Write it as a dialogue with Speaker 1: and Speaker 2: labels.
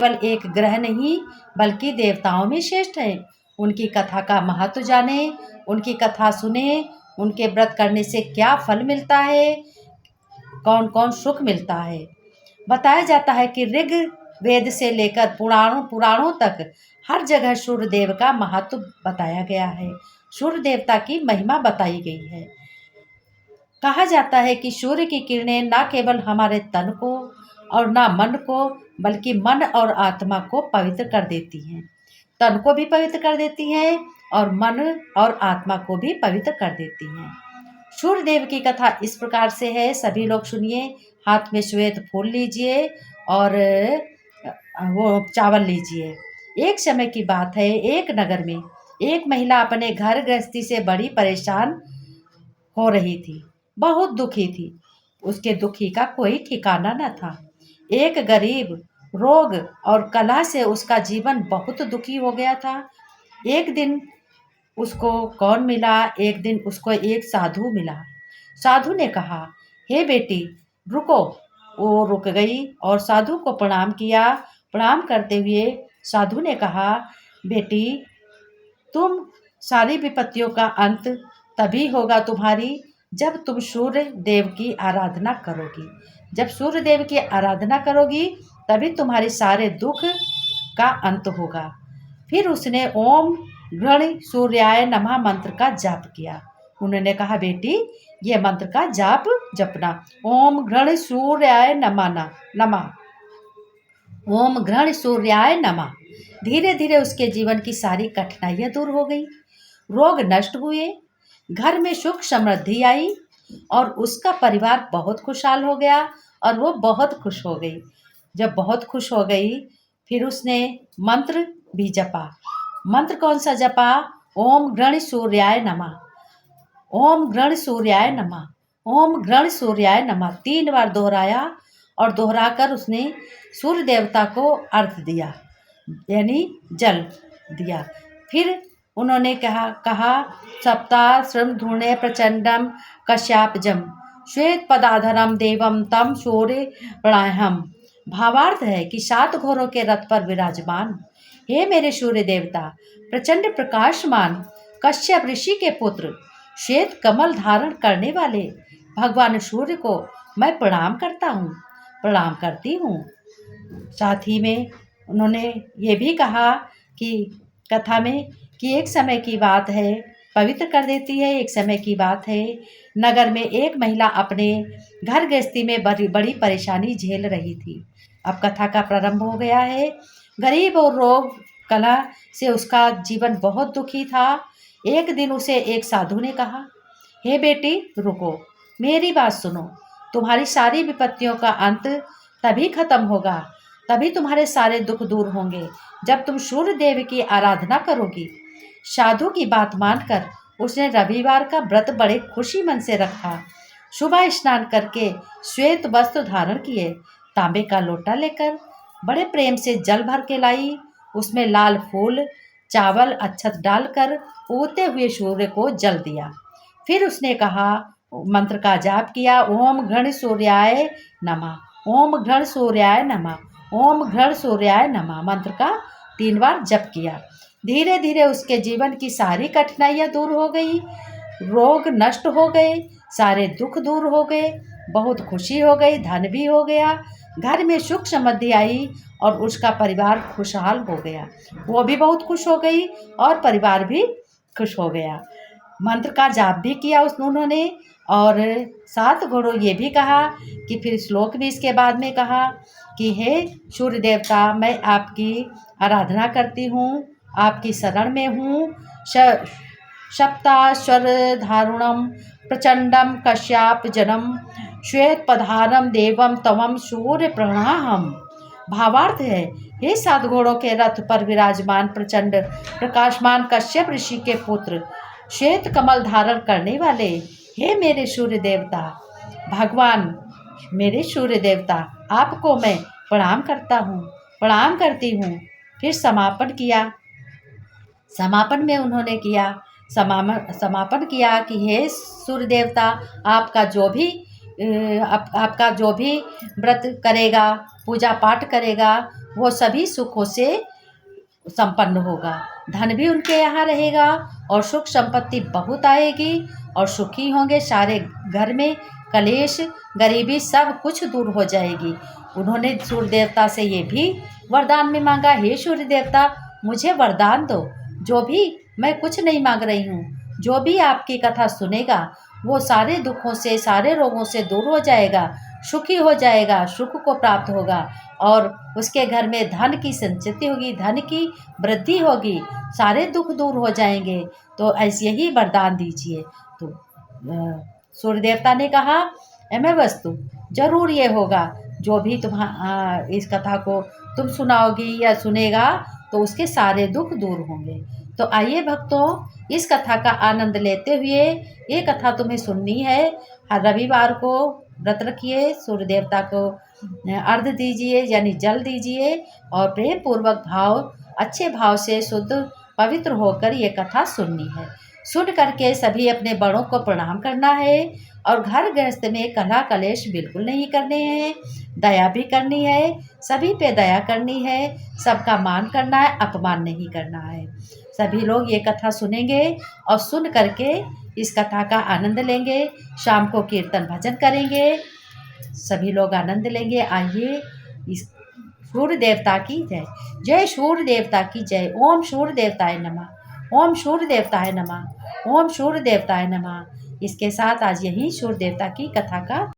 Speaker 1: केवल एक ग्रह नहीं बल्कि देवताओं में श्रेष्ठ है। उनकी कथा का महत्व जाने, उनकी कथा सुने, उनके व्रत करने से क्या फल मिलता है, कौन कौन सुख मिलता है। बताया जाता है कि ऋग वेद से लेकर पुराणों तक हर जगह सूर्य देव का महत्व बताया गया है। सूर्य देवता की महिमा बताई गई है। कहा जाता है कि सूर्य की किरणें न केवल हमारे तन को और न मन को बल्कि मन और आत्मा को पवित्र कर देती हैं। तन को भी पवित्र कर देती हैं और मन और आत्मा को भी पवित्र कर देती हैं। सूर्य देव की कथा इस प्रकार से है, सभी लोग सुनिए। हाथ में श्वेत फूल लीजिए और वो चावल लीजिए। एक समय की बात है, एक नगर में एक महिला अपने घर गृहस्थी से बड़ी परेशान हो रही थी, बहुत दुखी थी। उसके दुखी का कोई ठिकाना न था। एक गरीब, रोग और कलह से उसका जीवन बहुत दुखी हो गया था। एक दिन उसको कौन मिला? एक दिन उसको एक साधु मिला। साधु ने कहा, हे बेटी रुको। वो रुक गई और साधु को प्रणाम किया। प्रणाम करते हुए साधु ने कहा, बेटी तुम सारी विपत्तियों का अंत तभी होगा तुम्हारी जब तुम सूर्य देव की आराधना करोगी। जब सूर्य देव की आराधना करोगी तभी तुम्हारे सारे दुख का अंत होगा। फिर उसने ओम गण सूर्याय नमः मंत्र का जाप किया। उन्होंने कहा, बेटी ये मंत्र का जाप जपना। ओम गण सूर्याय नमः, ओम गण सूर्याय नमः। धीरे धीरे उसके जीवन की सारी कठिनाइयां दूर हो गई, रोग नष्ट हुए, घर में सुख समृद्धि आई और उसका परिवार बहुत खुशहाल हो गया और वो बहुत खुश हो गई। जब बहुत खुश हो गई फिर उसने मंत्र भी जपा। मंत्र कौन सा जपा? ओम गण सूर्याय नमः, ओम गण सूर्याय नमः, ओम गण सूर्याय नमः 3 बार दोहराया और दोहराकर उसने सूर्य देवता को अर्घ्य दिया, यानी जल दिया। फिर उन्होंने कहा सप्ताह श्रम धूणे प्रचंडम कश्यापजम श्वेत पदाधरम देवम तम सूर्य प्रणाहम। भावार्थ है कि 7 घोड़ों के रथ पर विराजमान, हे मेरे सूर्य देवता, प्रचंड प्रकाशमान कश्यप ऋषि के पुत्र, श्वेत कमल धारण करने वाले भगवान सूर्य को मैं प्रणाम करता हूँ, प्रणाम करती हूँ। साथ ही में उन्होंने ये भी कहा कि कथा में कि एक समय की बात है, पवित्र कर देती है। एक समय की बात है, नगर में एक महिला अपने घर गृहस्थी में बड़ी परेशानी झेल रही थी। अब कथा का प्रारंभ हो गया है। गरीब और रोग कलह से उसका जीवन बहुत दुखी था। एक दिन उसे एक साधु ने कहा, हे बेटी रुको, मेरी बात सुनो। तुम्हारी सारी विपत्तियों का अंत तभी खत्म होगा, तभी तुम्हारे सारे दुख दूर होंगे जब तुम सूर्य देव की आराधना करोगी। साधु की बात मानकर उसने रविवार का व्रत बड़े खुशी मन से रखा। सुबह स्नान करके श्वेत वस्त्र धारण किए, तांबे का लोटा लेकर बड़े प्रेम से जल भर के लाई। उसमें लाल फूल, चावल, अक्षत डालकर उगते हुए सूर्य को जल दिया। फिर उसने कहा, मंत्र का जाप किया, ओम गण सूर्याय नमः, ओम गण सूर्याय नमः, ओम गण सूर्याय नमः मंत्र का 3 बार जप किया। धीरे धीरे उसके जीवन की सारी कठिनाइयां दूर हो गई, रोग नष्ट हो गए, सारे दुख दूर हो गए, बहुत खुशी हो गई, धन भी हो गया, घर में सुख समृद्धि आई और उसका परिवार खुशहाल हो गया। वो भी बहुत खुश हो गई और परिवार भी खुश हो गया। मंत्र का जाप भी किया उन्होंने और 7 घोड़ों ये भी कहा कि फिर श्लोक भी इसके बाद में कहा कि हे सूर्य देवता, मैं आपकी आराधना करती हूँ, आपकी शरण में हूँ। सप्ताश्वर धारुणम प्रचंडम कश्याप जनम श्वेत पधारम देवम तवम सूर्य प्रणाहम। भावार्थ है, हे 7 घोड़ों के रथ पर विराजमान प्रचंड प्रकाशमान कश्यप ऋषि के पुत्र, श्वेत कमल धारण करने वाले, हे मेरे सूर्य देवता भगवान, मेरे सूर्य देवता, आपको मैं प्रणाम करता हूँ, प्रणाम करती हूँ। फिर समापन किया। समापन में उन्होंने समापन किया कि हे सूर्य देवता, आपका जो भी आपका जो भी व्रत करेगा, पूजा पाठ करेगा, वो सभी सुखों से संपन्न होगा। धन भी उनके यहाँ रहेगा और सुख संपत्ति बहुत आएगी और सुखी होंगे। सारे घर में कलेश गरीबी सब कुछ दूर हो जाएगी। उन्होंने सूर्य देवता से ये भी वरदान में मांगा, हे सूर्य देवता मुझे वरदान दो, जो भी, मैं कुछ नहीं मांग रही हूँ, जो भी आपकी कथा सुनेगा वो सारे दुखों से सारे रोगों से दूर हो जाएगा, सुखी हो जाएगा, सुख को प्राप्त होगा और उसके घर में धन की संचिति होगी, धन की वृद्धि होगी, सारे दुख दूर हो जाएंगे। तो ऐसे ही वरदान दीजिए। तो सूर्य देवता ने कहा, एवं वस्तु जरूर ये होगा, जो भी इस कथा को तुम सुनाओगी या सुनेगा तो उसके सारे दुख दूर होंगे। तो आइए भक्तों, इस कथा का आनंद लेते हुए, ये कथा तुम्हें सुननी है। हर रविवार को व्रत रखिए, सूर्य देवता को अर्घ्य दीजिए यानी जल दीजिए और प्रेम पूर्वक अच्छे भाव से शुद्ध पवित्र होकर ये कथा सुननी है। सुन करके सभी अपने बड़ों को प्रणाम करना है और घर गृहस्थ में कलह कलेश बिल्कुल नहीं करने हैं। दया भी करनी है, सभी पे दया करनी है, सबका मान करना है, अपमान नहीं करना है। सभी लोग ये कथा सुनेंगे और सुन करके इस कथा का आनंद लेंगे। शाम को कीर्तन भजन करेंगे, सभी लोग आनंद लेंगे। आइए, इस सूर्य देवता की जय। जय सूर्य देवता की जय। ओम सूर्य देवताय नमः। ओम सूर्य देवताय नमः। ओम सूर्य देवताय नमः। इसके साथ आज यही सूर्य देवता की कथा का